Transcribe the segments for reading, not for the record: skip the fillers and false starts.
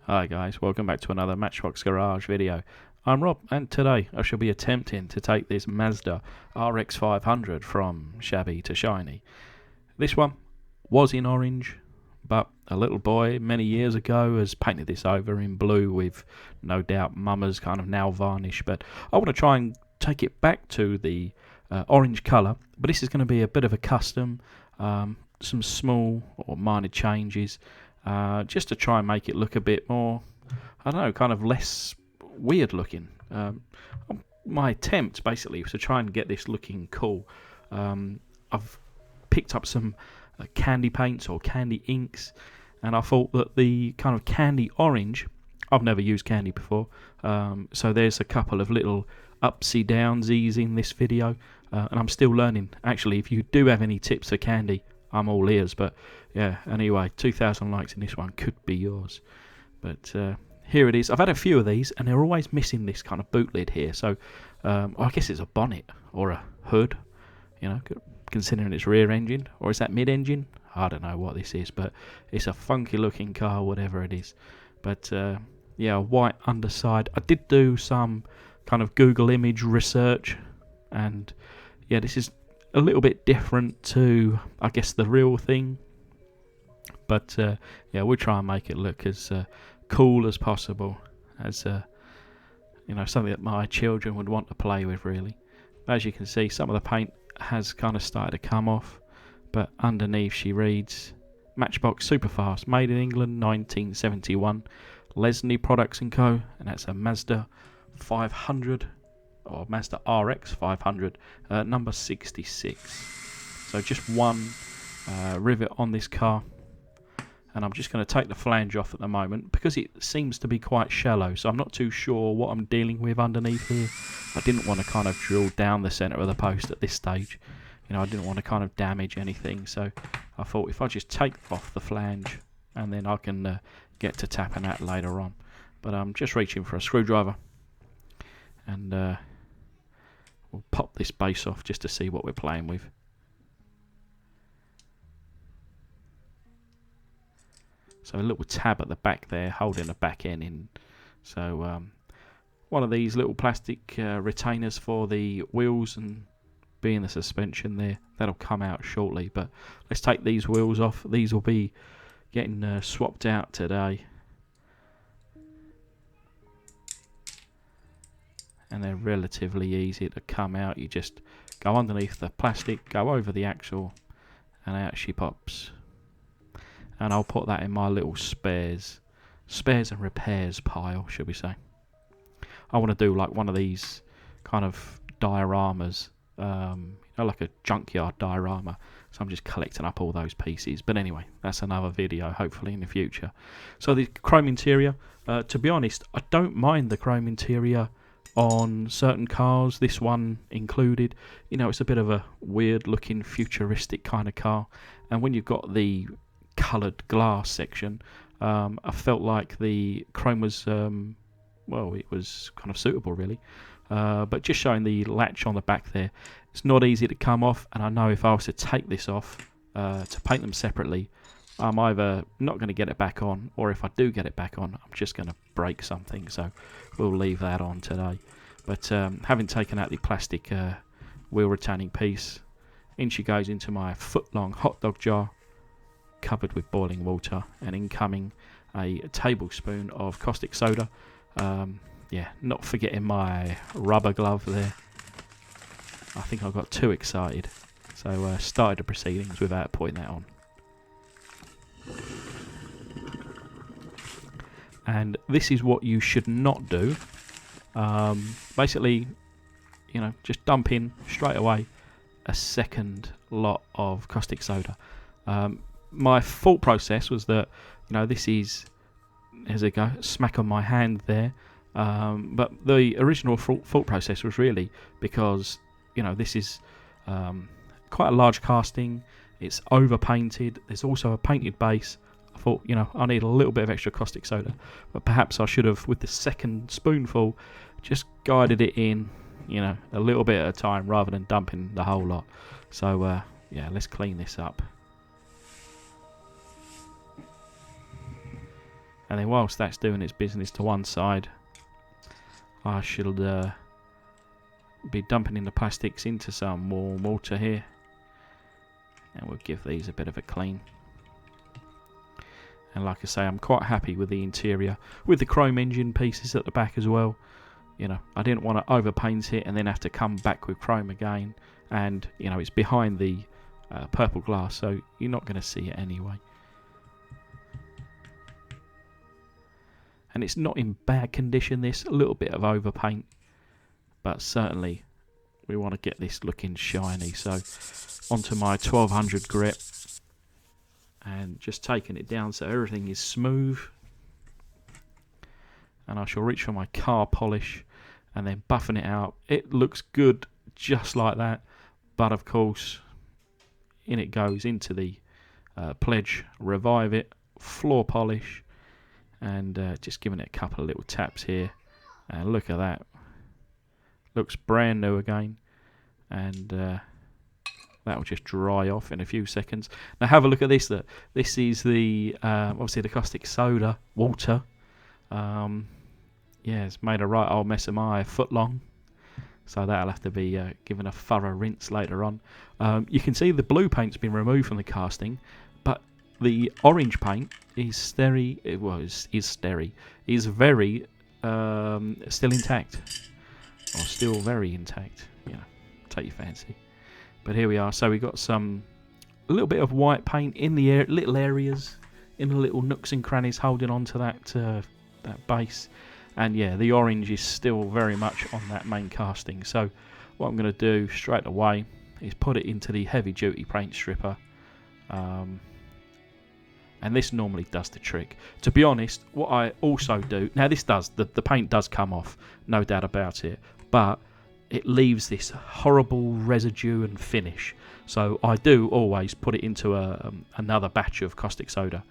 Hi guys, welcome back to another Matchbox Garage video. I'm Rob, and today I shall be attempting to take this Mazda RX500 from shabby to shiny. This one was in orange, but a little boy many years ago has painted this over in blue with no doubt mama's kind of nail varnish, but I want to try and take it back to the orange colour, but this is going to be a bit of a custom, some small or minor changes, just to try and make it look a bit more, I don't know, kind of less weird looking. My attempt basically was to try and get this looking cool. I've picked up some candy paints or candy inks, and I thought that the kind of candy orange, I've never used candy before, so there's a couple of little upsy downsies in this video, and I'm still learning. Actually, if you do have any tips for candy, I'm all ears. But yeah, anyway, 2,000 likes in this one could be yours. But here it is. I've had a few of these, and they're always missing this kind of boot lid here. So I guess it's a bonnet or a hood, you know, considering it's rear engine, or is that mid engine? I don't know what this is, but it's a funky looking car, whatever it is. But yeah, white underside. I did do some kind of Google image research, and yeah, this is a little bit different to, I guess, the real thing. But yeah, we'll try and make it look as cool as possible, as you know, something that my children would want to play with, really. As you can see, some of the paint has kind of started to come off, but underneath she reads Matchbox Superfast, made in England, 1971, Lesney Products & Co, and that's a Mazda 500 or Mazda RX500, number 66. So just one rivet on this car, and I'm just going to take the flange off at the moment because it seems to be quite shallow, so I'm not too sure what I'm dealing with underneath here. I didn't want to kind of drill down the centre of the post at this stage. You know, I didn't want to kind of damage anything, so I thought if I just take off the flange, and then I can get to tapping that later on. But I'm just reaching for a screwdriver, and we'll pop this base off just to see what we're playing with. So a little tab at the back there holding the back end in. So one of these little plastic retainers for the wheels and being the suspension there. That'll come out shortly, but let's take these wheels off. These will be getting swapped out today. And they're relatively easy to come out. You just go underneath the plastic, go over the axle, and out she pops. And I'll put that in my little spares and repairs pile, should we say. I want to do like one of these kind of dioramas, you know, like a junkyard diorama. So I'm just collecting up all those pieces. But anyway, that's another video, hopefully in the future. So the chrome interior, to be honest, I don't mind the chrome interior on certain cars, this one included. You know, it's a bit of a weird looking futuristic kind of car, and when you've got the coloured glass section, I felt like the chrome was well, it was kind of suitable, really. But just showing the latch on the back there, it's not easy to come off, and I know if I was to take this off to paint them separately, I'm either not going to get it back on, or if I do get it back on, I'm just going to break something, so we'll leave that on today. But having taken out the plastic wheel retaining piece, in she goes into my foot-long hot dog jar, covered with boiling water, and incoming a tablespoon of caustic soda. Yeah, not forgetting my rubber glove there. I think I got too excited, so started the proceedings without putting that on. And this is what you should not do. Basically, you know, just dump in straight away a second lot of caustic soda. My thought process was that, you know, this is, as I go, smack on my hand there. But the original thought process was really because, you know, this is quite a large casting. It's over painted. There's also a painted base. I thought, you know, I need a little bit of extra caustic soda, but perhaps I should have, with the second spoonful, just guided it in, you know, a little bit at a time rather than dumping the whole lot. So yeah, let's clean this up. And then whilst that's doing its business to one side, I should be dumping in the plastics into some warm water here, and we'll give these a bit of a clean. And like I say, I'm quite happy with the interior, with the chrome engine pieces at the back as well. You know, I didn't want to overpaint it and then have to come back with chrome again. And, you know, it's behind the purple glass, so you're not going to see it anyway. And it's not in bad condition, this. A little bit of overpaint. But certainly, we want to get this looking shiny. So, onto my 1200 grit. And just taking it down so everything is smooth. And I shall reach for my car polish and then buffing it out. It looks good just like that, but of course in it goes into the Pledge Revive It floor polish, and just giving it a couple of little taps here, and look at that, looks brand new again. And that will just dry off in a few seconds. Now have a look at this. This is the obviously the caustic soda water. Yeah, it's made a right old mess of my foot long, so that'll have to be given a thorough rinse later on. You can see the blue paint's been removed from the casting, but the orange paint is very still intact, or still very intact. You know, take your fancy. But here we are. So we got a little bit of white paint in the little areas, in the little nooks and crannies, holding on to that base. And yeah, the orange is still very much on that main casting. So what I'm going to do straight away is put it into the heavy duty paint stripper. And this normally does the trick. To be honest, what I also do, now this does, the paint does come off, no doubt about it, but it leaves this horrible residue and finish. So I do always put it into another batch of caustic soda.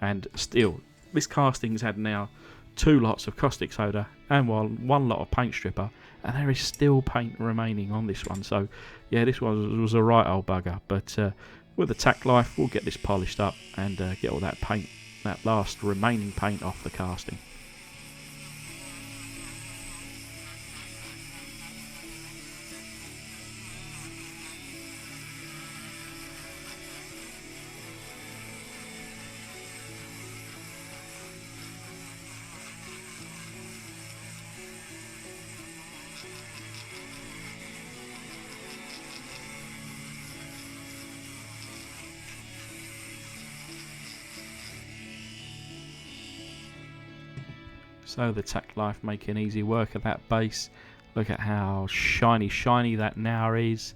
And still, this casting's had now 2 lots of caustic soda and 1 lot of paint stripper, and there is still paint remaining on this one. So yeah, this was a right old bugger, but with the tack life we'll get this polished up and get all that paint, that last remaining paint, off the casting. So the tack life making easy work of that base. Look at how shiny that now is,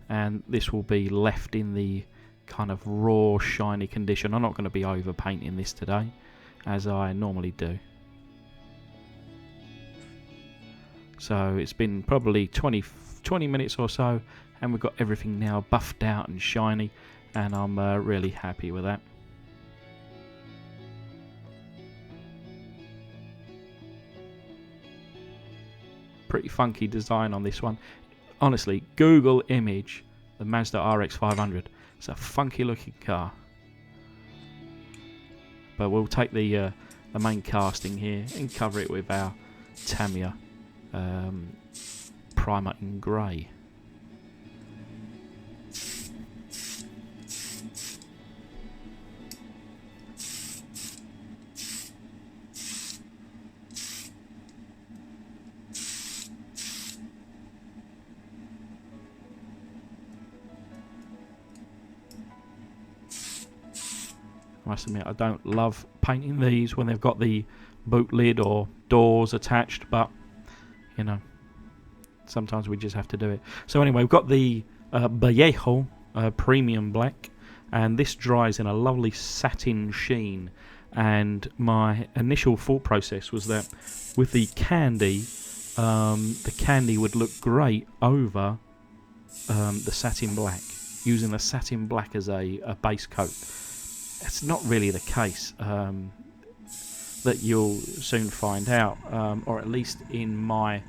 and this will be left in the kind of raw shiny condition. I'm not going to be over painting this today as I normally do. So it's been probably 20 minutes or so, and we've got everything now buffed out and shiny, and I'm really happy with that. Pretty funky design on this one. Honestly, Google image the Mazda RX500. It's a funky looking car. But we'll take the main casting here and cover it with our Tamiya primer in grey. I must admit, I don't love painting these when they've got the boot lid or doors attached, but you know, sometimes we just have to do it. So anyway, we've got the Vallejo premium black, and this dries in a lovely satin sheen. And my initial thought process was that with the candy would look great over the satin black, using the satin black as a base coat. It's not really the case, that you'll soon find out, or at least in my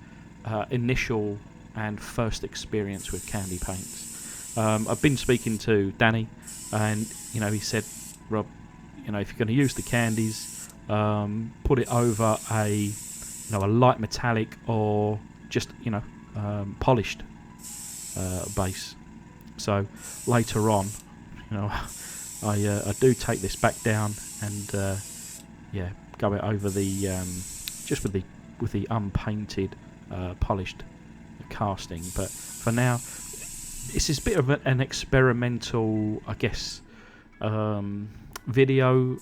initial and first experience with candy paints. I've been speaking to Danny, and you know, he said, Rob, you know, if you're going to use the candies, put it over a a light metallic or just polished base. So later on, I do take this back down and go it over the just with the unpainted polished casting. But for now, this is a bit of an experimental, I guess, video,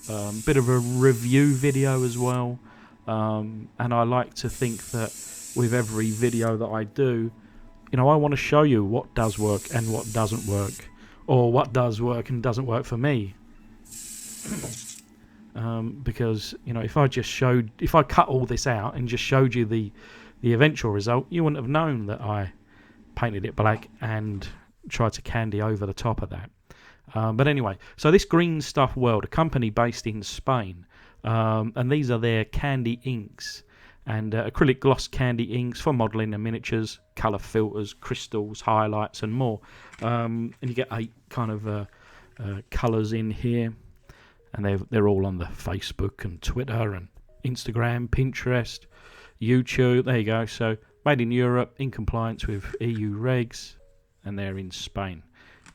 bit of a review video as well. And I like to think that with every video that I do, I want to show you what does work and what doesn't work, or what does work and doesn't work for me. Because if I cut all this out and just showed you the eventual result, you wouldn't have known that I painted it black and tried to candy over the top of that. But anyway, so this Green Stuff World, a company based in Spain, and these are their candy inks and acrylic gloss candy inks for modelling and miniatures, colour filters, crystals, highlights and more. And you get 8 kind of colours in here, and they're all on the Facebook and Twitter and Instagram, Pinterest, YouTube. There you go. So made in Europe, in compliance with EU regs, and they're in Spain,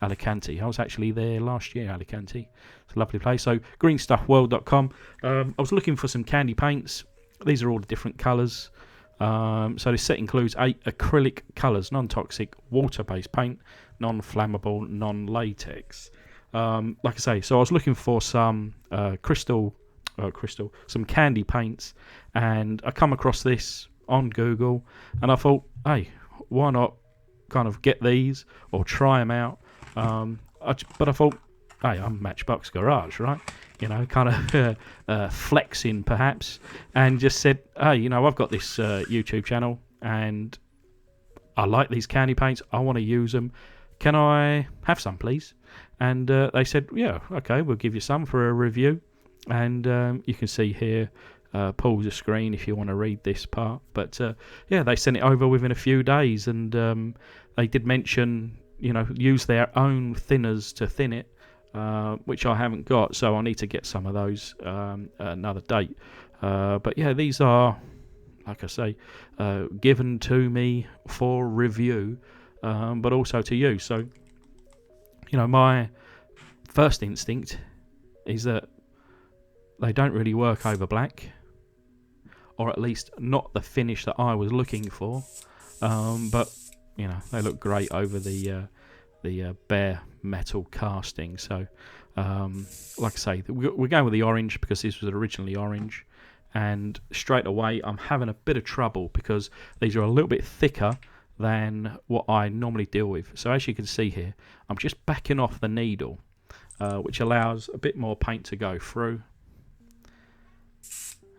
Alicante. I was actually there last year, Alicante. It's a lovely place. So greenstuffworld.com. I was looking for some candy paints. These are all the different colours. So this set includes 8 acrylic colours, non-toxic, water-based paint, non-flammable, non-latex. Like I say, so I was looking for some some candy paints, and I come across this on Google, and I thought, hey, why not kind of get these or try them out? But I thought, hey, I'm Matchbox Garage, right? Kind of flexing perhaps, and just said, hey, I've got this YouTube channel and I like these candy paints. I want to use them. Can I have some, please? And they said, yeah, okay, we'll give you some for a review. And you can see here, pause the screen if you want to read this part. But they sent it over within a few days, and they did mention, use their own thinners to thin it. Which I haven't got, so I need to get some of those another date. But yeah, these are, like I say, given to me for review, but also to use. So, my first instinct is that they don't really work over black, or at least not the finish that I was looking for. But they look great over the bare metal casting. So like I say, we're going with the orange because this was originally orange, and straight away I'm having a bit of trouble because these are a little bit thicker than what I normally deal with. So as you can see here, I'm just backing off the needle, which allows a bit more paint to go through,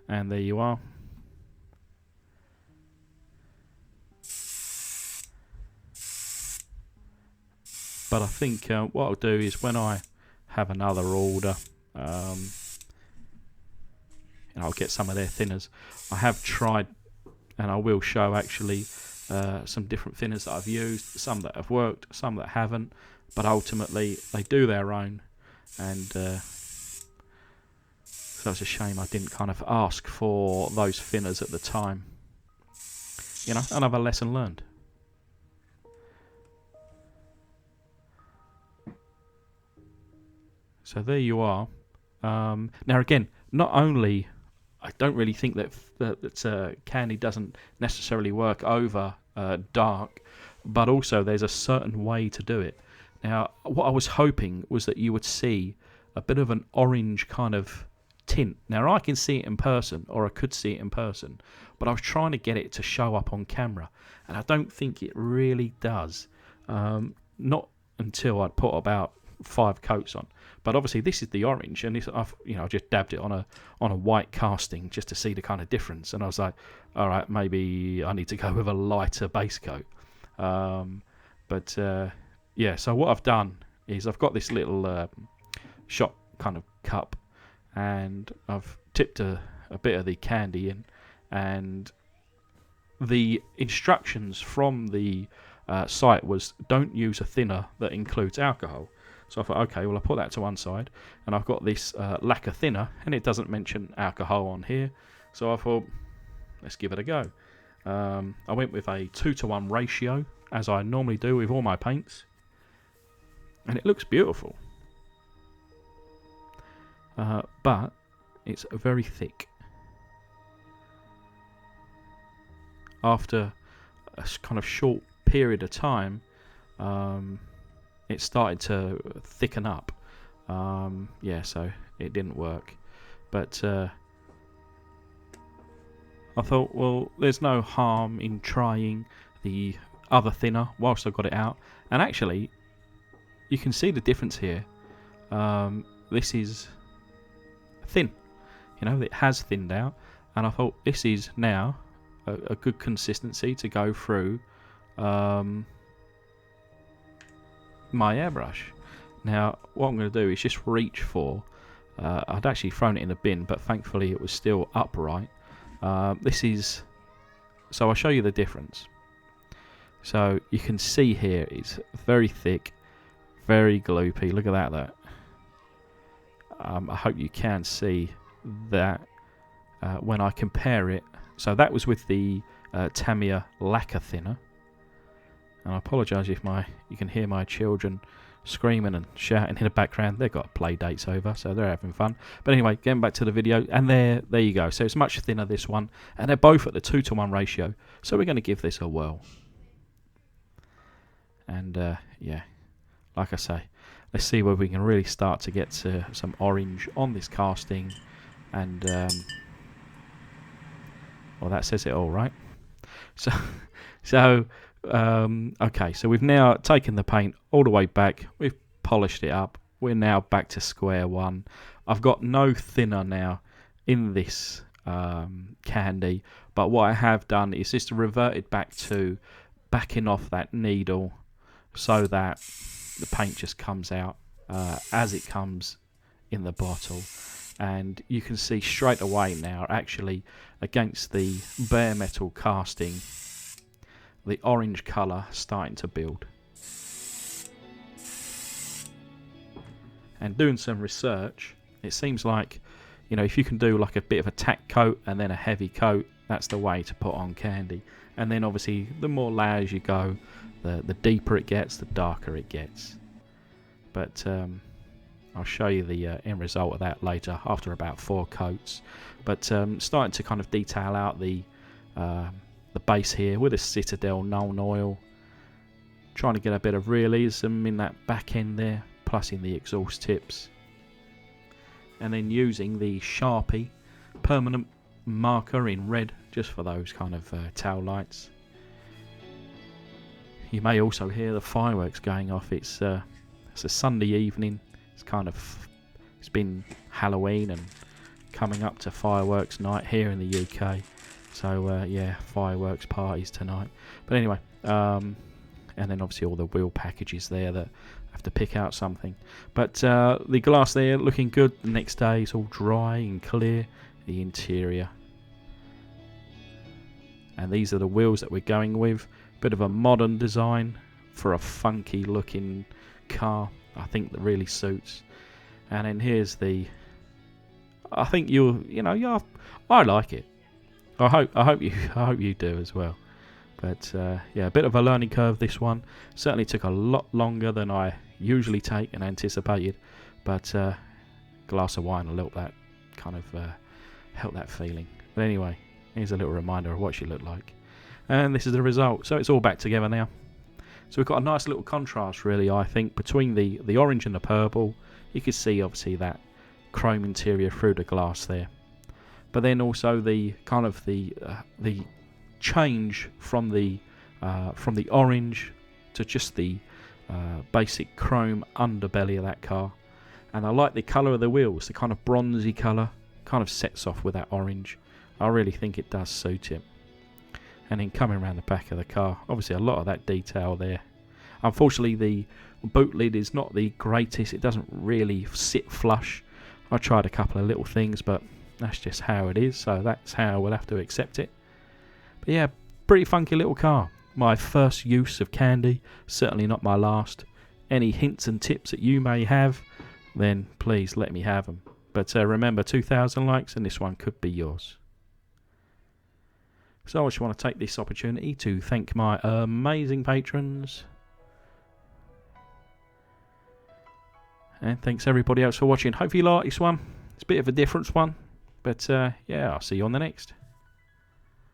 and there you are. But I think what I'll do is when I have another order, I'll get some of their thinners. I have tried, and I will show actually some different thinners that I've used, some that have worked, some that haven't, but ultimately they do their own. And so it's a shame I didn't kind of ask for those thinners at the time. Another lesson learned. So there you are. Now again, not only I don't really think that candy doesn't necessarily work over dark, but also there's a certain way to do it. Now, what I was hoping was that you would see a bit of an orange kind of tint. Now, I can see it in person, or I could see it in person, but I was trying to get it to show up on camera, and I don't think it really does. Not until I'd put about 5 coats on. But obviously this is the orange, and this, I just dabbed it on a white casting just to see the kind of difference, and I was like, all right, maybe I need to go with a lighter base coat. Yeah, so what I've done is I've got this little shot kind of cup, and I've tipped a bit of the candy in, and the instructions from the site was don't use a thinner that includes alcohol. So I thought, okay, well, I'll put that to one side. And I've got this lacquer thinner, and it doesn't mention alcohol on here. So I thought, let's give it a go. I went with a 2-to-1 ratio, as I normally do with all my paints. And it looks beautiful. But it's very thick. After a kind of short period of time, it started to thicken up. Yeah, so it didn't work. But I thought, well, there's no harm in trying the other thinner whilst I got it out. And actually, you can see the difference here. This is thin. You know, it has thinned out. And I thought this is now a good consistency to go through my airbrush. Now, what I'm going to do is just reach for... I'd actually thrown it in the bin, but thankfully it was still upright. This is... So I'll show you the difference. So you can see here it's very thick, very gloopy. Look at that. I hope you can see that when I compare it. So that was with the Tamiya lacquer thinner. And I apologise if you can hear my children screaming and shouting in the background. They've got play dates over, so they're having fun. But anyway, getting back to the video, and there you go. So it's much thinner, this one, and they're both at the 2-to-1 ratio. So we're going to give this a whirl. And yeah, like I say, let's see where we can really start to get some orange on this casting. And well, that says it all, right? So okay, so we've now taken the paint all the way back. We've polished it up. We're now back to square one. I've got no thinner now in this candy, but what I have done is just reverted back to backing off that needle so that the paint just comes out as it comes in the bottle. And you can see straight away now, actually, against the bare metal casting, the orange colour starting to build. And doing some research, it seems like, you know, if you can do like a bit of a tack coat and then a heavy coat, that's the way to put on candy. And then obviously the more layers you go, the deeper it gets, the darker it gets. But I'll show you the end result of that later after about 4 coats. But starting to kind of detail out the base here with a Citadel Nuln Oil, trying to get a bit of realism in that back end there, plus in the exhaust tips, and then using the Sharpie permanent marker in red just for those kind of tail lights. You may also hear the fireworks going off. It's a Sunday evening. It's been Halloween and coming up to fireworks night here in the UK. So yeah, fireworks parties tonight. But anyway, and then obviously all the wheel packages there that have to pick out something. But the glass there looking good. The next day it's all dry and clear. The interior. And these are the wheels that we're going with. Bit of a modern design for a funky looking car. I think that really suits. And then here's the... I think I like it. I hope you do as well. But yeah, a bit of a learning curve, this one. Certainly took a lot longer than I usually take and anticipated. But glass of wine will help that kind of help that feeling. But anyway, here's a little reminder of what she looked like. And this is the result. So it's all back together now. So we've got a nice little contrast, really, I think, between the orange and the purple. You can see, obviously, that chrome interior through the glass there. But then also the kind of the change from the orange to just the basic chrome underbelly of that car. And I like the colour of the wheels, the kind of bronzy colour, kind of sets off with that orange. I really think it does suit it. And then coming around the back of the car, obviously a lot of that detail there. Unfortunately, the boot lid is not the greatest. It doesn't really sit flush. I tried a couple of little things, but that's just how it is. So that's how we'll have to accept it. But yeah, pretty funky little car. My first use of candy, certainly not my last. Any hints and tips that you may have, then please let me have them. But remember, 2,000 likes and this one could be yours. So I just want to take this opportunity to thank my amazing patrons. And thanks everybody else for watching. Hope you like this one. It's a bit of a different one. But yeah, I'll see you on the next.